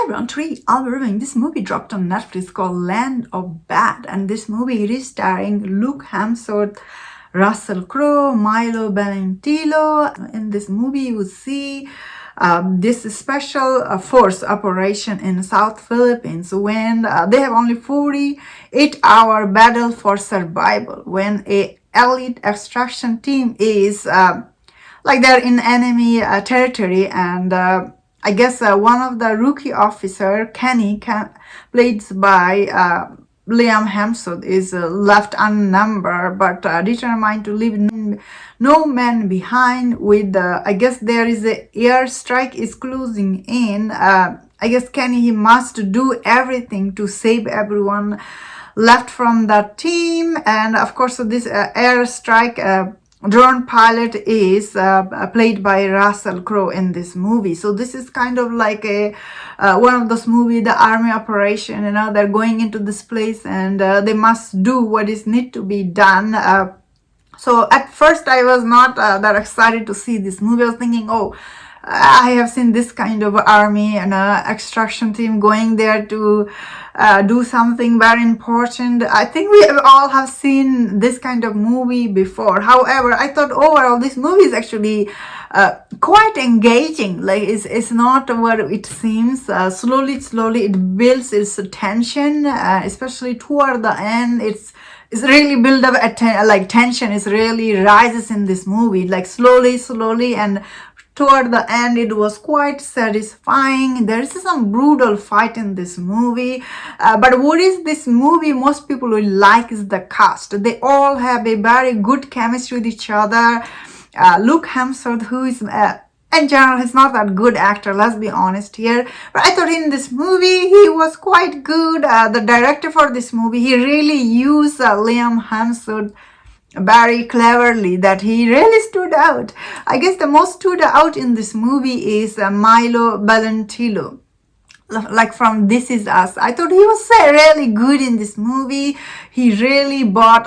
everyone, today I'll be reviewing this movie dropped on Netflix called Land of Bad, and this movie it is starring Luke Hemsworth, Russell Crowe, Milo Valentino. In this movie you will see this special force operation in South Philippines when they have only 48-hour battle for survival when a elite extraction team is they're in enemy territory, and I guess one of the rookie officer, Kenny, played by Liam Hemsworth, is left unnumbered but determined to leave no man behind. With I guess there is a airstrike is closing in. I guess Kenny, he must do everything to save everyone left from the team, and of course this airstrike drone pilot is played by Russell Crowe in this movie. So this is kind of like a one of those movies, the army operation, they're going into this place and they must do what is need to be done. So at first I was not that excited to see this movie. I was thinking, oh, I have seen this kind of army and extraction team going there to do something very important. I think we all have seen this kind of movie before. However, I thought overall this movie is actually quite engaging. Like it's not what it seems. Slowly it builds its tension, especially toward the end. It's really build up tension is really rises in this movie, like slowly, and toward the end it was quite satisfying. There is some brutal fight in this movie, but what is this movie most people will like is the cast. They all have a very good chemistry with each other. Luke Hemsworth, who is in general he's not that good actor, let's be honest here, but I thought in this movie he was quite good. The director for this movie, he really used Liam Hemsworth very cleverly, that he really stood out. I guess the most stood out in this movie is Milo Valentino, like from This Is Us. I thought he was really good in this movie. He really brought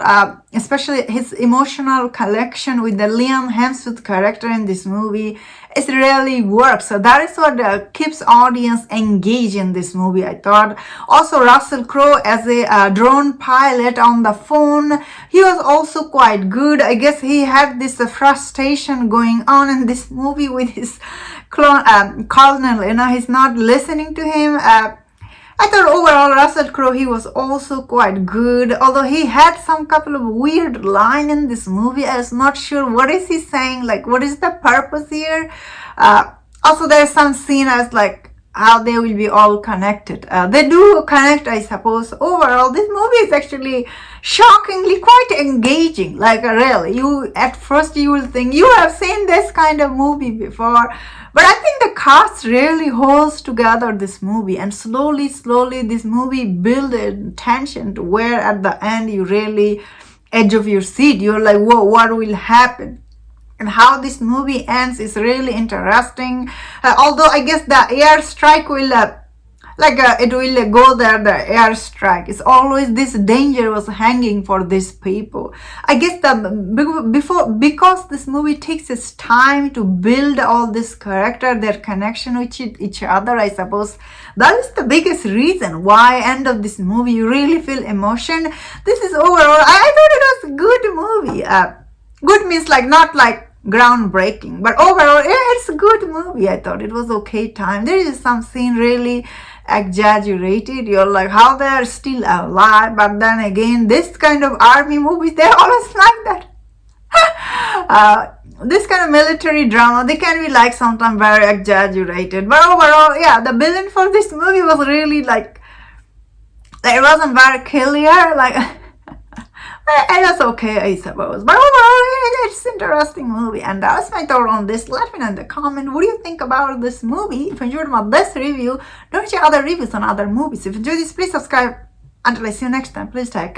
especially his emotional connection with the Liam Hemsworth character in this movie. It really works. So that is what keeps audience engaged in this movie, I thought. Also Russell Crowe as a drone pilot on the phone, he was also quite good. I guess he had this frustration going on in this movie with his colonel, he's not listening to him. I thought overall Russell Crowe, he was also quite good, although he had some couple of weird lines in this movie. I was not sure what is he saying, like what is the purpose here. Also there's some scene as like how they will be all connected. They do connect, I suppose. Overall this movie is actually shockingly quite engaging. Like really, you at first you will think you have seen this kind of movie before, but I think the cast really holds together this movie, and slowly this movie builds a tension to where at the end you really edge of your seat. You're like, whoa, what will happen? And how this movie ends is really interesting. Although I guess the airstrike will it will go there, the airstrike. It's always this danger was hanging for these people. I guess because this movie takes its time to build all this character, their connection with each other, I suppose that is the biggest reason why end of this movie you really feel emotion. This is overall, I thought it was a good movie. Good means like not like groundbreaking, but overall it's a good movie. I thought it was okay time. There is some scene really exaggerated. You're like how they are still alive, but then again this kind of army movies, they're always like that. This kind of military drama, they can be like sometimes very exaggerated, but overall, yeah, the villain for this movie was really like it wasn't very clear, like it was okay, I suppose. But overall, it's an interesting movie. And that's my thought on this. Let me know in the comment, what do you think about this movie? If you enjoyed this review, don't share other reviews on other movies. If you enjoyed this, please subscribe. Until I see you next time, please take care.